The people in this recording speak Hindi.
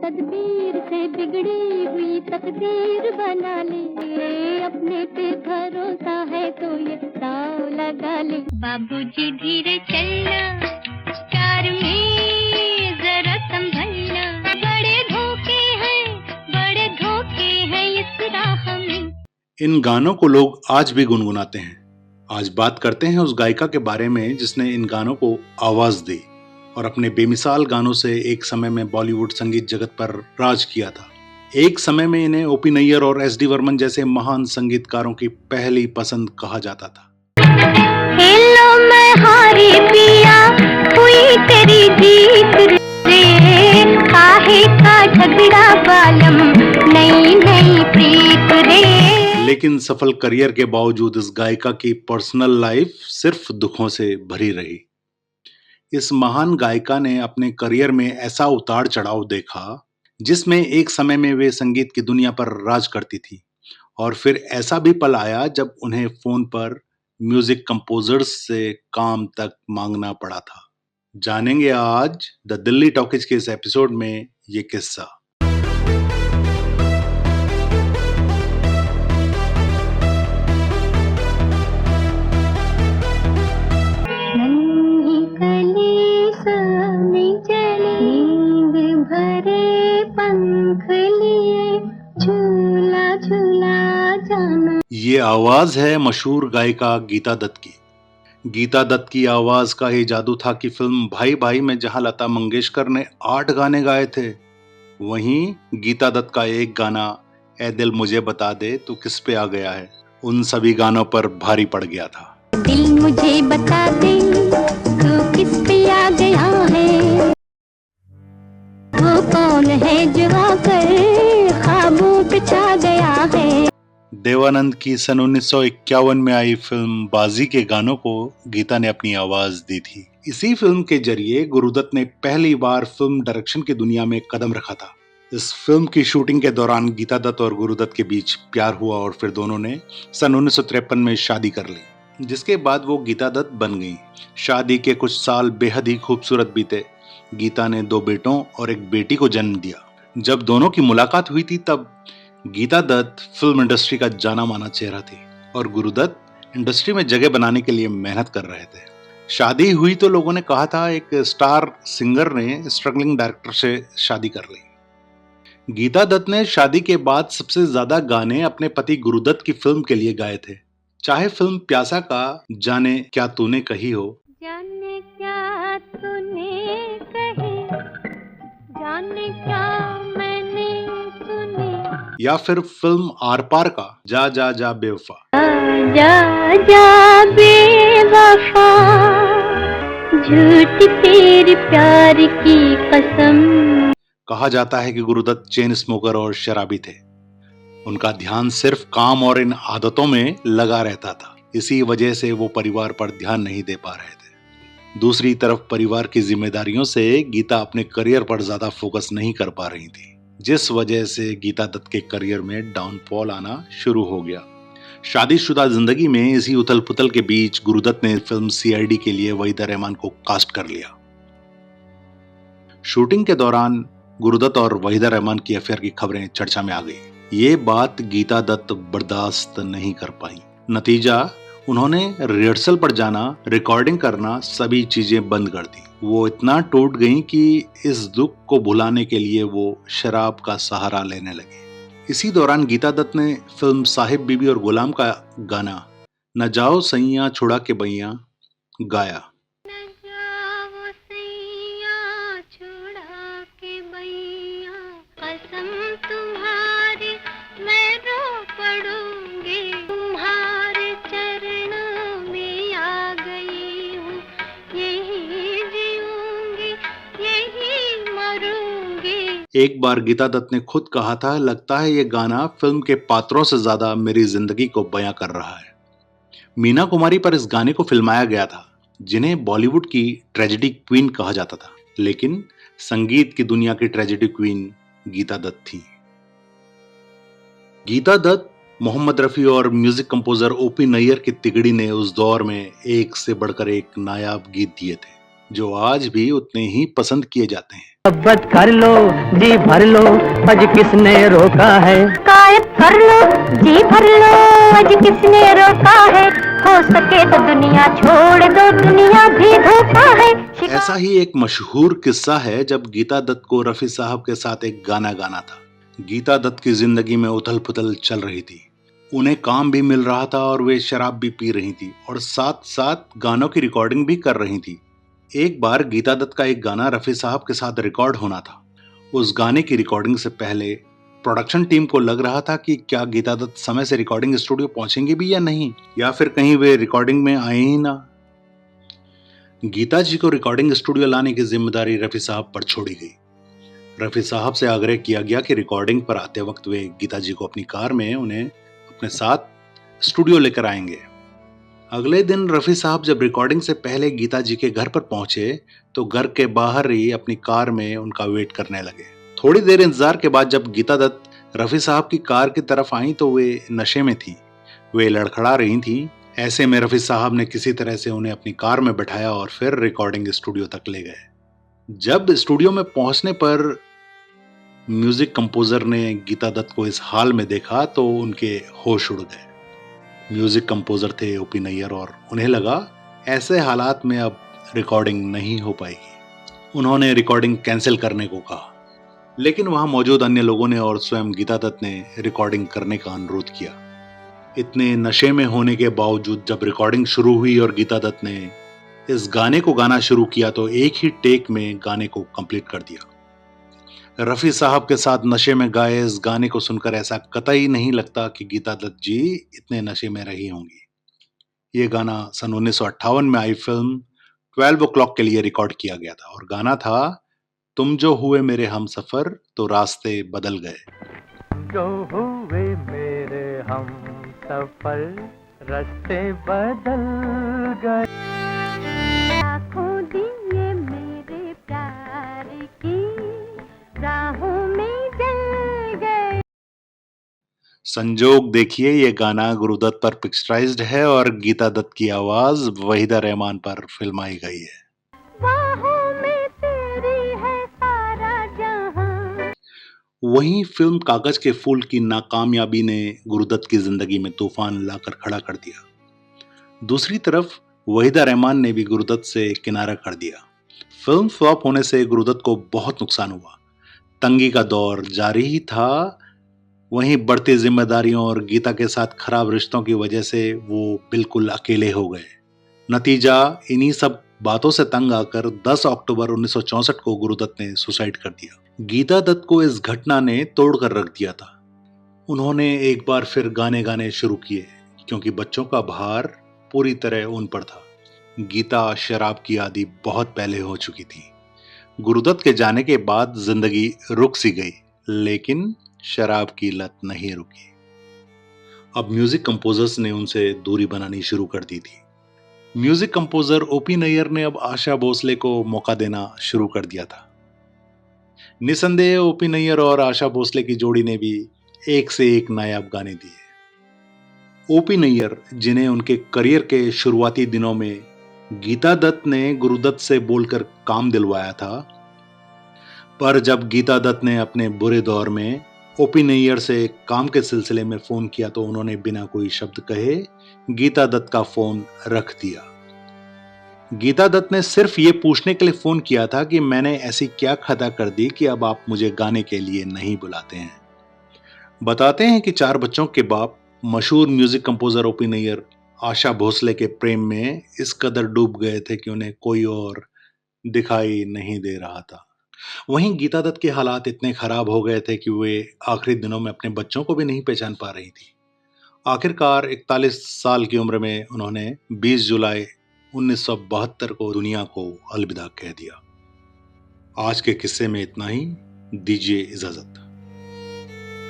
तदबीर से बिगड़ी हुई तकदीर बना ले, अपने पे भरोसा है तो ये दाव लगा ले। बाबूजी धीरे चलना, प्यार में जरा संभलना, बड़े धोखे हैं इस राह में। इन गानों को लोग आज भी गुनगुनाते हैं। आज बात करते हैं उस गायिका के बारे में जिसने इन गानों को आवाज दी और अपने बेमिसाल गानों से एक समय में बॉलीवुड संगीत जगत पर राज किया था। एक समय में इन्हें ओपी नैयर और एस डी बर्मन जैसे महान संगीतकारों की पहली पसंद कहा जाता था। हेलो मैं हारी पिया, हुई तेरी जीत रे, काहे का झगड़ा बालम, नई नई प्रीत रे। लेकिन सफल करियर के बावजूद इस गायिका की पर्सनल लाइफ सिर्फ दुखों से भरी रही। इस महान गायिका ने अपने करियर में ऐसा उतार चढ़ाव देखा जिसमें एक समय में वे संगीत की दुनिया पर राज करती थी और फिर ऐसा भी पल आया जब उन्हें फोन पर म्यूजिक कंपोजर्स से काम तक मांगना पड़ा था। जानेंगे आज द दिल्ली टॉकीज के इस एपिसोड में ये किस्सा। ये आवाज है मशहूर गायिका गीता दत्त की। गीता दत्त की आवाज का ही जादू था कि फिल्म भाई भाई में जहां लता मंगेशकर ने 8 गाने गाए थे, वहीं गीता दत्त का एक गाना ए दिल मुझे बता दे तू किस पे आ गया है उन सभी गानों पर भारी पड़ गया था। दिल मुझे बता दे तू किस पे आ गया है, वो कौन है जो आकर ख्वाबों पे छा गया है। देवानंद की सन 1951 में आई फिल्म बाजी के गानों को गीता ने अपनी आवाज दी थी। इसी फिल्म के जरिए गुरुदत्त ने पहली बार फिल्म डायरेक्शन की दुनिया में कदम रखा था। इस फिल्म की शूटिंग के दौरान गीता दत्त और गुरुदत्त के बीच प्यार हुआ और फिर दोनों ने सन 1953 में शादी कर ली, जिसके बाद वो गीता दत्त बन गई। शादी के कुछ साल बेहद ही खूबसूरत बीते। गीता ने 2 बेटों और एक बेटी को जन्म दिया। जब दोनों की मुलाकात हुई थी तब गीता दत्त फिल्म इंडस्ट्री का जाना माना चेहरा थी और गुरुदत्त इंडस्ट्री में जगह बनाने के लिए मेहनत कर रहे थे। शादी हुई तो लोगों ने कहा था एक स्टार सिंगर ने स्ट्रगलिंग डायरेक्टर से शादी कर ली। गीता दत्त ने शादी के बाद सबसे ज्यादा गाने अपने पति गुरुदत्त की फिल्म के लिए गाए थे, चाहे फिल्म प्यासा का जाने क्या तूने कही हो, जाने क्या तूने कही, जाने क्या मैंने सुनी, या फिर फिल्म आर पार का जा जा जा बेवफा। जा जा बेवफा, झूठी तेरी प्यार की कसम। कहा जाता है कि गुरुदत्त चेन स्मोकर और शराबी थे। उनका ध्यान सिर्फ काम और इन आदतों में लगा रहता था। इसी वजह से वो परिवार पर ध्यान नहीं दे पा रहे थे। दूसरी तरफ परिवार की जिम्मेदारियों से गीता अपने करियर पर ज्यादा फोकस नहीं कर पा रही थी, जिस वजह से गीता दत्त के करियर में डाउनफॉल आना शुरू हो गया। शादीशुदा जिंदगी में इसी उथल पुथल के बीच गुरुदत्त ने फिल्म सीआईडी के लिए वहीदा रहमान को कास्ट कर लिया। शूटिंग के दौरान गुरुदत्त और वहीदा रहमान की अफेयर की खबरें चर्चा में आ गई। ये बात गीता दत्त बर्दाश्त नहीं कर पाई। नतीजा, उन्होंने रिहर्सल पर जाना, रिकॉर्डिंग करना, सभी चीजें बंद कर दी। वो इतना टूट गईं कि इस दुख को भुलाने के लिए वो शराब का सहारा लेने लगी। इसी दौरान गीता दत्त ने फिल्म साहिब बीबी और गुलाम का गाना न जाओ सैया छुड़ा के बैया गाया। एक बार गीता दत्त ने खुद कहा था, लगता है ये गाना फिल्म के पात्रों से ज्यादा मेरी जिंदगी को बयां कर रहा है। मीना कुमारी पर इस गाने को फिल्माया गया था, जिन्हें बॉलीवुड की ट्रेजेडी क्वीन कहा जाता था, लेकिन संगीत की दुनिया की ट्रेजेडी क्वीन गीता दत्त थी। गीता दत्त, मोहम्मद रफी और म्यूजिक कंपोजर ओपी नैयर की तिगड़ी ने उस दौर में एक से बढ़कर एक नायाब गीत दिए थे, जो आज भी उतने ही पसंद किए जाते हैं। मोहब्बत कर लो, जी भर लो, आज किसने रोका है। शिकायत कर लो, जी भर लो, आज किसने रोका है। हो सके तो दुनिया छोड़ दो, दुनिया भी धोखा है। ऐसा ही एक मशहूर किस्सा है जब गीता दत्त को रफी साहब के साथ एक गाना गाना था। गीता दत्त की जिंदगी में उथल पुथल चल रही थी। उन्हें काम भी मिल रहा था और वे शराब भी पी रही थी और साथ साथ गानों की रिकॉर्डिंग भी कर रही थी। एक बार गीता दत्त का एक गाना रफी साहब के साथ रिकॉर्ड होना था। उस गाने की रिकॉर्डिंग से पहले प्रोडक्शन टीम को लग रहा था कि क्या गीता दत्त समय से रिकॉर्डिंग स्टूडियो पहुंचेंगे भी या नहीं, या फिर कहीं वे रिकॉर्डिंग में आए ही ना। गीता जी को रिकॉर्डिंग स्टूडियो लाने की जिम्मेदारी रफी साहब पर छोड़ी गई। रफी साहब से आग्रह किया गया कि रिकॉर्डिंग पर आते वक्त वे गीता जी को अपनी कार में उन्हें अपने साथ स्टूडियो लेकर आएंगे। अगले दिन रफी साहब जब रिकॉर्डिंग से पहले गीता जी के घर पर पहुंचे तो घर के बाहर ही अपनी कार में उनका वेट करने लगे। थोड़ी देर इंतजार के बाद जब गीता दत्त रफी साहब की कार की तरफ आई तो वे नशे में थी। वे लड़खड़ा रही थी। ऐसे में रफी साहब ने किसी तरह से उन्हें अपनी कार में बैठाया और फिर रिकॉर्डिंग स्टूडियो तक ले गए। जब स्टूडियो में पहुंचने पर म्यूजिक कंपोजर ने गीता दत्त को इस हाल में देखा तो उनके होश उड़ गए। म्यूजिक कंपोजर थे ओपी नैयर और उन्हें लगा ऐसे हालात में अब रिकॉर्डिंग नहीं हो पाएगी। उन्होंने रिकॉर्डिंग कैंसिल करने को कहा, लेकिन वहां मौजूद अन्य लोगों ने और स्वयं गीता दत्त ने रिकॉर्डिंग करने का अनुरोध किया। इतने नशे में होने के बावजूद जब रिकॉर्डिंग शुरू हुई और गीता दत्त ने इस गाने को गाना शुरू किया तो एक ही टेक में गाने को कंप्लीट कर दिया। रफी साहब के साथ नशे में गाए इस गाने को सुनकर ऐसा कतई नहीं लगता कि गीता दत्त जी इतने नशे में रही होंगी। ये गाना सन 1958 में आई फिल्म 12 o'clock के लिए रिकॉर्ड किया गया था और गाना था तुम जो हुए मेरे हमसफर तो रास्ते बदल गए। जो हुए मेरे हम सफर, रास्ते बदल गए। आँखों दिए मेरे प्यार की राहों में जल गए। संजोग देखिए, ये गाना गुरुदत्त पर पिक्चराइज्ड है और गीता दत्त की आवाज वहीदा रहमान पर फिल्माई गई है। बाहों में तेरी है सारा जहां। वहीं फिल्म कागज के फूल की नाकामयाबी ने गुरुदत्त की जिंदगी में तूफान लाकर खड़ा कर दिया। दूसरी तरफ वहीदा रहमान ने भी गुरुदत्त से किनारा कर दिया। फिल्म फ्लॉप होने से गुरुदत्त को बहुत नुकसान हुआ। तंगी का दौर जारी ही था। वहीं बढ़ती जिम्मेदारियों और गीता के साथ खराब रिश्तों की वजह से वो बिल्कुल अकेले हो गए। नतीजा, इन्हीं सब बातों से तंग आकर 10 अक्टूबर 1964 को गुरुदत्त ने सुसाइड कर दिया। गीता दत्त को इस घटना ने तोड़कर रख दिया था। उन्होंने एक बार फिर गाने गाने शुरू किए क्योंकि बच्चों का भार पूरी तरह उन पर था। गीता शराब की आदी बहुत पहले हो चुकी थी। गुरुदत्त के जाने के बाद जिंदगी रुक सी गई, लेकिन शराब की लत नहीं रुकी। अब म्यूजिक कंपोजर्स ने उनसे दूरी बनानी शुरू कर दी थी। म्यूजिक कंपोजर ओपी नैयर ने अब आशा भोसले को मौका देना शुरू कर दिया था। निसंदेह ओपी नैयर और आशा भोसले की जोड़ी ने भी एक से एक नायाब गाने दिए। ओपी नैयर, जिन्हें उनके करियर के शुरुआती दिनों में गीता दत्त ने गुरुदत्त से बोलकर काम दिलवाया था, पर जब गीता दत्त ने अपने बुरे दौर में ओपी नैयर से काम के सिलसिले में फोन किया तो उन्होंने बिना कोई शब्द कहे गीता दत्त का फोन रख दिया। गीता दत्त ने सिर्फ ये पूछने के लिए फोन किया था कि मैंने ऐसी क्या खता कर दी कि अब आप मुझे गाने के लिए नहीं बुलाते हैं। बताते हैं कि 4 बच्चों के बाप मशहूर music composer OP Nayyar Asha Bhosle के प्रेम में इस कदर डूब गए थे कि उन्हें कोई और दिखाई नहीं दे रहा था। वहीं गीता दत्त के हालात इतने खराब हो गए थे कि वे आखिरी दिनों में अपने बच्चों को भी नहीं पहचान पा रही थी। आखिरकार 41 साल की उम्र में उन्होंने 20 जुलाई 1972 को दुनिया को अलविदा कह दिया। आज के किस्से में इतना ही। दीजिए इजाजत।